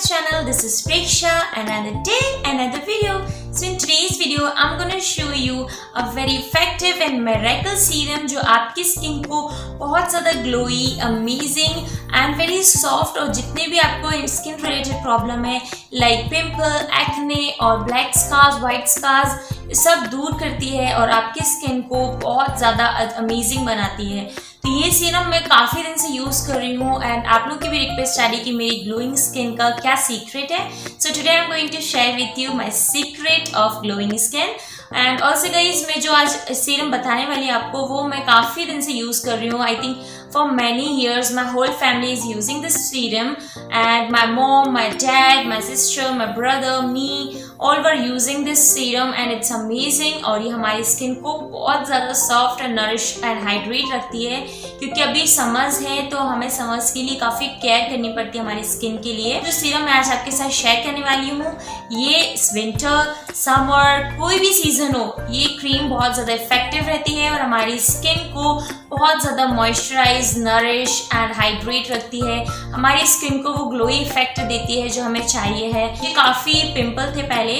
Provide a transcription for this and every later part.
channel. This is Preksha, another day, another video. So in today's video, I'm gonna show you a very effective and miracle serum जो आपकी skin को बहुत ज़्यादा glowy, amazing and very soft और जितने भी आपको skin related problem है लाइक पिम्पल, एक्ने और ब्लैक स्कार्स, वाइट स्कार्स सब दूर करती है और आपकी स्किन को बहुत ज़्यादा अमेजिंग बनाती है। तो ये सीरम मैं काफ़ी दिन से यूज़ कर रही हूँ एंड आप लोग की भी रिक्वेस्ट आ रही कि मेरी ग्लोइंग स्किन का क्या सीक्रेट है। So today I am going to share with you my secret of glowing skin and also guys मैं जो आज सीरम बताने वाली हूँ आपको वो मैं काफ़ी दिन से यूज़ कर रही हूँ। I think for many years my whole family is using this serum and my mom, my dad, my sister, my brother, me all were using this serum and it's amazing और ये हमारी skin को बहुत ज़्यादा soft and nourish and hydrate रखती है क्योंकि अभी समर्स है तो हमें समर्स के लिए काफ़ी केयर करनी पड़ती है हमारी स्किन के लिए। जो सीरम मैं आज आपके साथ शेयर करने वाली हूँ ये विंटर, समर, कोई भी सीजन हो ये क्रीम बहुत ज़्यादा इफेक्टिव रहती है और हमारी स्किन को बहुत ज़्यादा मॉइस्चराइज, नरिश एंड हाइड्रेट रखती है। हमारी स्किन को वो ग्लोई इफेक्ट देती है जो हमें चाहिए है। ये काफ़ी पिंपल थे पहले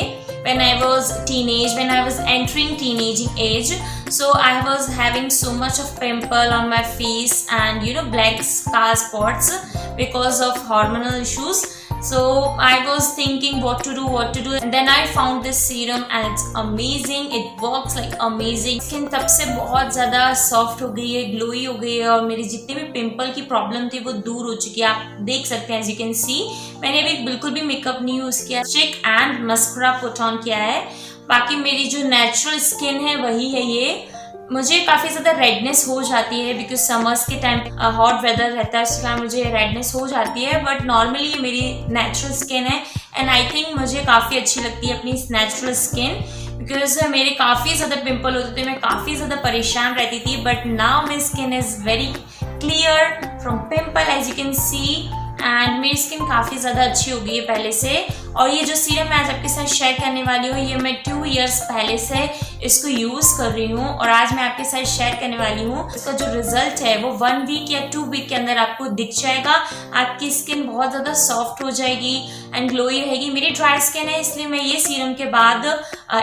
when I was teenage, when I was entering teenaging age, so I was having so much of pimple on my face and you know black scar spots because of hormonal issues. So I was thinking what to do and then I found this serum and it's amazing. It works like amazing. Skin तब से बहुत ज़्यादा soft हो गई है, glowy हो गई है और मेरे जितने भी पिंपल की प्रॉब्लम थी वो दूर हो चुकी है। आप देख सकते हैं एज यू कैन सी मैंने अभी बिल्कुल भी मेकअप नहीं यूज़ किया, चिक एंड मस्करा पुट ऑन किया है। बाकी मेरी जो नेचुरल स्किन है वही है ये। मुझे काफ़ी ज़्यादा रेडनेस हो जाती है बिकॉज समर्स के टाइम हॉट वेदर रहता है इसलिए मुझे रेडनेस हो जाती है बट नॉर्मली ये मेरी नेचुरल स्किन है एंड आई थिंक मुझे काफ़ी अच्छी लगती है अपनी नेचुरल स्किन बिकॉज मेरे काफ़ी ज़्यादा पिंपल होते थे, मैं काफ़ी ज़्यादा परेशान रहती थी but now my skin is very clear from pimple as you can see and मेरी स्किन काफ़ी ज़्यादा अच्छी हो गई है पहले से। और ये जो सीरम मैं आज आपके साथ शेयर करने वाली हूँ ये मैं 2 years पहले से इसको यूज़ कर रही हूँ और आज मैं आपके साथ शेयर करने वाली हूँ। इसका जो रिजल्ट है वो 1 week या 2 week के अंदर आपको दिख जाएगा। आपकी स्किन बहुत ज़्यादा सॉफ्ट हो जाएगी एंड ग्लोई रहेगी। मेरी ड्राई स्किन है इसलिए मैं ये सीरम के बाद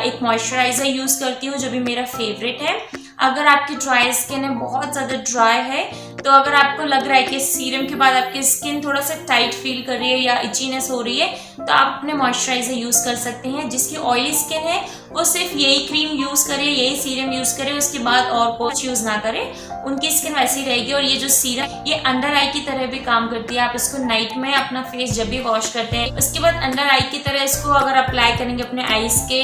एक मॉइस्चराइज़र यूज़ करती हूँ जो भी मेरा फेवरेट है। अगर आपकी ड्राई स्किन है, बहुत ज़्यादा ड्राई है तो अगर आपको लग रहा है कि सीरम के बाद आपकी स्किन थोड़ा सा टाइट फील कर रही है या इचीनेस हो रही है तो आप अपने मॉइस्चराइज़र यूज़ कर सकते हैं। जिसकी ऑयली स्किन है वो सिर्फ यही क्रीम यूज़ करे, यही सीरम यूज़ करे, उसके बाद और कुछ यूज़ ना करे, उनकी स्किन वैसी रहेगी। और ये जो सीरम ये अंडर आई की तरह भी काम करती है। आप इसको नाइट में अपना फेस जब भी वॉश करते हैं उसके बाद अंडर आई की तरह इसको अगर अप्लाई करेंगे अपने आईज के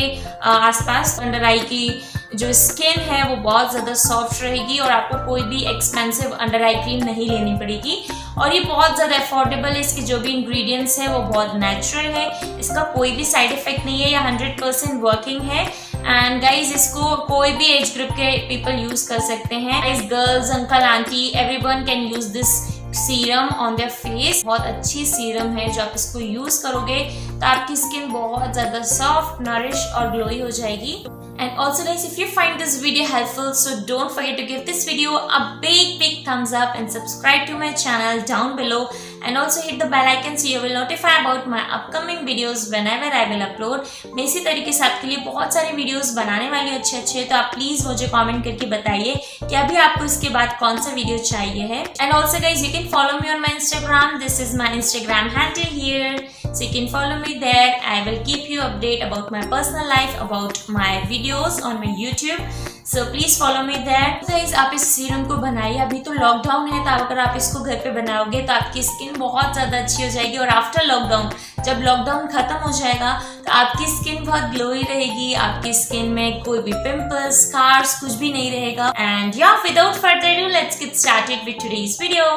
आसपास अंडर आई की जो स्किन है वो बहुत ज़्यादा सॉफ्ट रहेगी और आपको कोई भी एक्सपेंसिव अंडर आई क्रीम नहीं लेनी पड़ेगी। और ये बहुत ज़्यादा अफोर्डेबल है। इसके जो भी इंग्रेडिएंट्स है वो बहुत नेचुरल है, इसका कोई भी साइड इफेक्ट नहीं है, ये 100% वर्किंग है। एंड गाइज इसको कोई भी एज ग्रुप के पीपल यूज़ कर सकते हैं। Guys girls, uncle, aunty everyone can use this serum on their face. बहुत अच्छी सीरम है जो आप इसको यूज़ करोगे तो आपकी स्किन बहुत ज़्यादा सॉफ्ट, नरिश और ग्लोई हो जाएगी। And also guys, if you find this video helpful, so don't forget to give this video a big thumbs up and subscribe to my channel down below and also hit the bell icon so you will notify about my upcoming videos whenever I will upload। मैं इसी तरीके से आपके लिए बहुत सारे videos बनाने वाली हूँ अच्छे तो आप प्लीज़ मुझे कमेंट करके बताइए कि अभी आपको इसके बाद कौन सा वीडियो चाहिए है। And also guys, you can follow me on my Instagram. This is my Instagram handle here. So you can follow me there. I will keep you update about my personal life, about my videos on my YouTube. So please follow me there. Guys, आप इस serum को बनाइए। अभी तो lockdown है तो अगर आप इसको घर पे बनाओगे तो आपकी स्किन बहुत ज़्यादा अच्छी हो जाएगी और आफ्टर लॉकडाउन जब लॉकडाउन खत्म हो जाएगा तो आपकी स्किन बहुत ग्लोई रहेगी। आपकी स्किन में कोई भी पिंपल्स, स्कार्स कुछ भी नहीं रहेगा। एंड या without further ado, let's get started with today's video.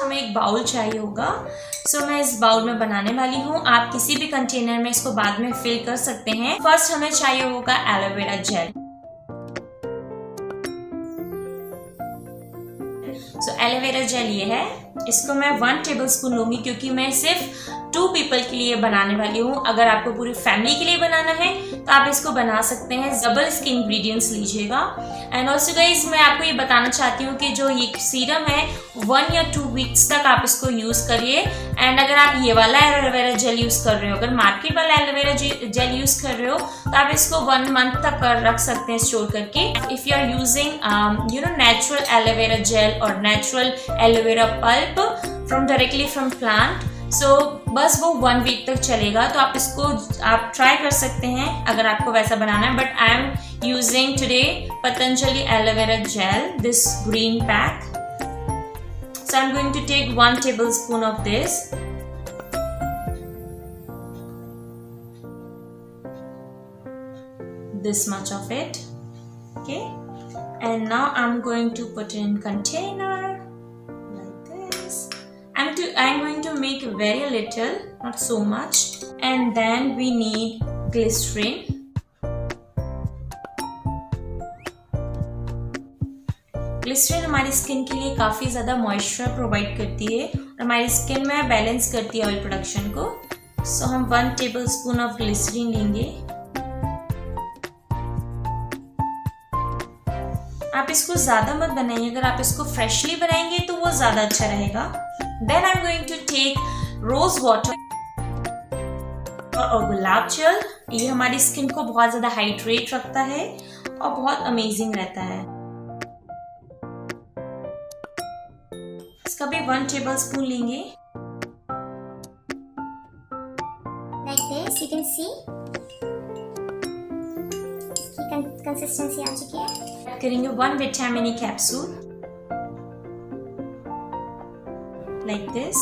हमें एक बाउल चाहिए होगा सो मैं इस बाउल में बनाने वाली हूँ। आप किसी भी कंटेनर में इसको बाद में फिल कर सकते हैं। फर्स्ट हमें चाहिए होगा एलोवेरा जेल। सो एलोवेरा जेल ये है, इसको मैं 1 टेबलस्पून लूंगी क्योंकि मैं सिर्फ 2 पीपल के लिए बनाने वाली हूँ। अगर आपको पूरी फैमिली के लिए बनाना है तो आप इसको बना सकते हैं। डबल इसके इंग्रेडिएंट्स लीजिएगा। एंड ऑल्सो गाइज मैं आपको ये बताना चाहती हूँ कि जो ये सीरम है 1 या 2 वीक्स तक आप इसको यूज करिए। एंड अगर आप ये वाला एलोवेरा जेल यूज कर रहे हो, अगर मार्केट वाला एलोवेरा जेल यूज कर रहे हो तो आप इसको 1 मंथ तक रख सकते हैं स्टोर करके। If you are using natural aloe vera gel और natural aloe vera pulp from directly from plant, so बस वो 1 वीक तक चलेगा। तो आप इसको आप ट्राई कर सकते हैं अगर आपको वैसा बनाना है। But I am using today Patanjali aloe vera gel, this green pack. So I'm going to take 1 tablespoon of this. This much of it. Okay. And now I'm going to put in container like this. I'm going to make very little, not so much. And then we need glycerin. Glycerin हमारी skin के लिए काफ़ी ज़्यादा moisture provide करती है और हमारी skin में बैलेंस करती है ऑयल प्रोडक्शन को। सो हम 1 टेबलस्पून ऑफ ग्लिसरीन लेंगे। आप इसको ज़्यादा मत बनाइए, अगर आप इसको फ्रेशली बनाएंगे तो वो ज़्यादा अच्छा रहेगा। Then I am going to take rose water और गुलाब जल। ये हमारी स्किन को बहुत ज़्यादा हाइड्रेट रखता है और बहुत अमेजिंग रहता है। इसका भी 1 टेबलस्पून लेंगे। Like this, you can see इसकी कंसिस्टेंसी आ चुकी है। करेंगे 1 vitamin E capsule like this.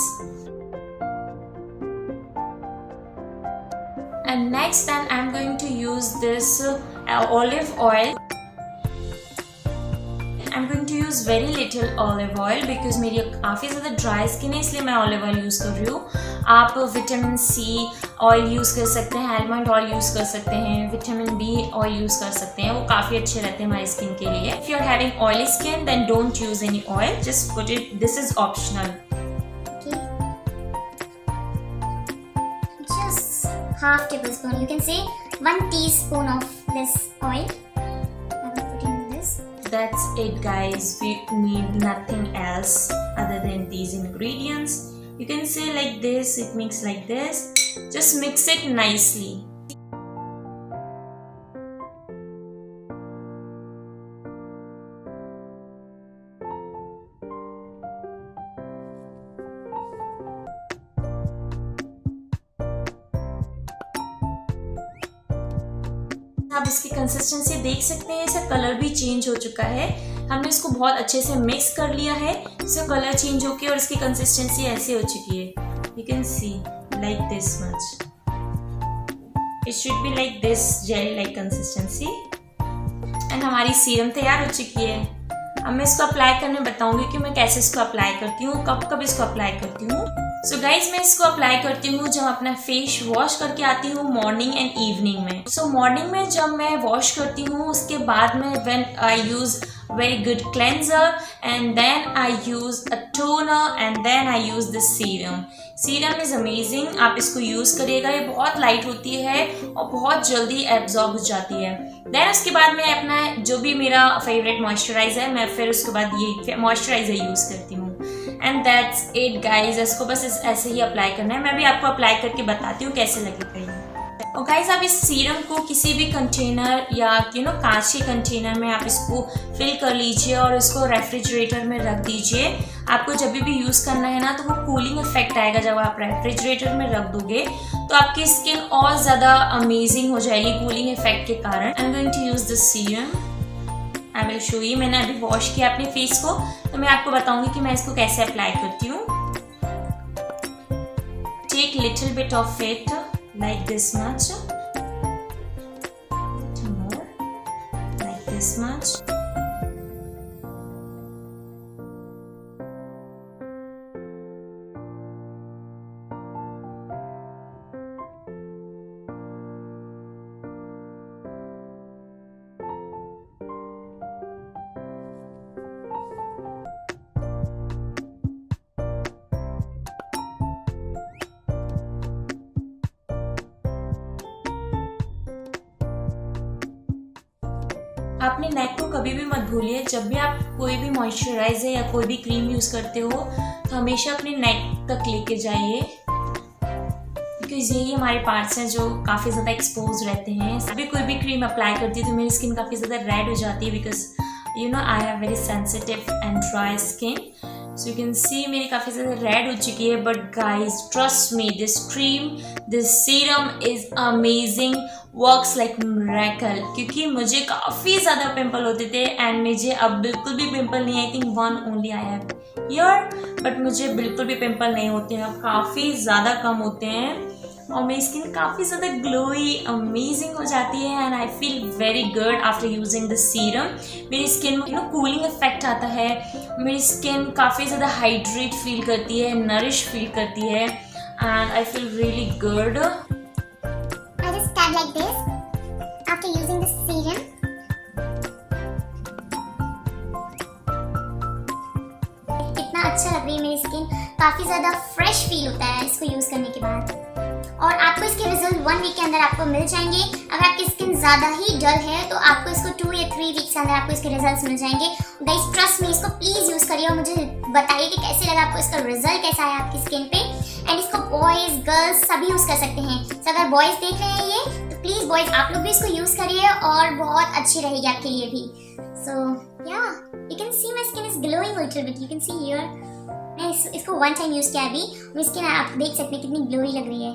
And next then I'm going to use this olive oil. I'm going to use very little olive oil because मेरी काफ़ी ज़्यादा dry skin है, इसलिए मैं ऑलिव ऑयल यूज़ कर रही हूँ। आप विटामिन सी ऑयल यूज़ कर सकते हैं, आलमंड ऑयल यूज़ कर सकते हैं, विटामिन बी ऑयल यूज़ कर सकते हैं, वो काफ़ी अच्छे रहते हैं हमारी स्किन के लिए। If you are having oily skin then don't use any oil, just put it, this is optional. Just half tablespoon, you can say 1 teaspoon of this oil. I will put in this. That's it guys, we need nothing else other than these ingredients. You can say like this, it makes like this, just mix it nicely. आप इसकी consistency देख सकते हैं, इसका colour भी change हो चुका है। हमने इसको बहुत अच्छे से मिक्स कर लिया है, इसका कलर चेंज होके और इसकी कंसिस्टेंसी ऐसे हो चुकी है। You can C like this much, it should be like this gel like consistency. And हमारी सीरम तैयार हो चुकी है। अब मैं इसको अप्लाई करने बताऊंगी कि मैं कैसे इसको अप्लाई करती हूँ, कब कब इसको अप्लाई करती हूँ। सो गाइज मैं इसको अप्लाई करती हूँ जब अपना फेस वॉश करके आती हूँ मॉर्निंग एंड इवनिंग में। सो मॉर्निंग में जब मैं वॉश करती हूँ उसके बाद में when I use very good cleanser and then I use a toner and then I use this serum. Serum is amazing, आप इसको यूज करिएगा, ये बहुत लाइट होती है और बहुत जल्दी एब्जॉर्ब हो जाती है। देन उसके बाद मैं अपना जो भी मेरा फेवरेट मॉइस्चराइजर है मैं फिर उसके बाद ये मॉइस्चराइजर यूज करती हूँ। एंड दैट्स इट गाइज, इसको बस ऐसे ही अप्लाई करना है। मैं भी आपको अप्लाई करके बताती हूँ कैसे लगेगा ये। और गाइज आप इस सीरम को किसी भी कंटेनर या कांच के कंटेनर में आप इसको फिल कर लीजिए और इसको रेफ्रिजरेटर में रख दीजिए। आपको जब भी यूज़ करना है ना तो वो कूलिंग इफेक्ट आएगा जब आप रेफ्रिजरेटर में रख दोगे, तो आपकी स्किन और ज़्यादा अमेजिंग हो जाएगी कूलिंग इफेक्ट के कारण। I am going to use this serum, I will show you. मैंने अभी वॉश किया अपने फेस को, तो मैं आपको बताऊंगी कि मैं इसको कैसे अप्लाई करती हूँ। Take little bit of it like this much, more like this much. आपने नेक को कभी भी मत भूलिए, जब भी आप कोई भी मॉइस्चराइजर या कोई भी क्रीम यूज़ करते हो तो हमेशा अपने नेक तक लेके जाइए, बिकॉज यही हमारे पार्ट्स हैं जो काफ़ी ज़्यादा एक्सपोज रहते हैं। अभी कोई भी क्रीम अप्लाई करती है तो मेरी स्किन काफ़ी ज़्यादा रेड हो जाती है, because you know I have very sensitive and dry skin. So you can सी मेरी काफ़ी ज़्यादा रेड हो चुकी है। But guys trust me, this cream, this serum is amazing, works like miracle. क्योंकि मुझे काफ़ी ज़्यादा पिंपल होते थे एंड मुझे अब बिल्कुल भी पिंपल नहीं है। I think one only I have here, but मुझे बिल्कुल भी पिंपल नहीं होते हैं, अब काफ़ी ज़्यादा कम होते हैं और मेरी स्किन काफ़ी ज़्यादा ग्लोई अमेजिंग हो जाती है and I feel very good after using this serum. मेरी स्किन में कूलिंग इफेक्ट आता है, मेरी स्किन काफ़ी ज़्यादा हाइड्रेट फील करती है, नरिश फील करती है and I feel really good. I just dab like this after using the serum. कितना अच्छा लग रही है मेरी स्किन, काफ़ी ज़्यादा फ्रेश फील होता है इसको यूज़ करने के बाद। और आपको इसके रिजल्ट 1 वीक के अंदर आपको मिल जाएंगे। अगर आपकी स्किन ज़्यादा ही डल है तो आपको इसको 2 या 3 वीक्स के अंदर आपको इसके रिजल्ट्स मिल जाएंगे। गाइस ट्रस्ट मी, इसको प्लीज़ यूज़ करिए और मुझे बताइए कि कैसे लगा आपको, इसका रिजल्ट कैसा है आपकी स्किन पे। एंड इसको बॉयज़ गर्ल्स सभी यूज़ कर सकते हैं। तो अगर बॉयज़ देख रहे हैं ये तो प्लीज़ बॉयज़ आप लोग भी इसको यूज़ करिए और बहुत अच्छी रहेगी आपके लिए भी। सो या you can C my skin is glowing little bit, you can see here. मैं इसको 1 टाइम यूज़ किया अभी, मेरी स्किन आप देख सकते हैं कितनी ग्लोई लग रही है।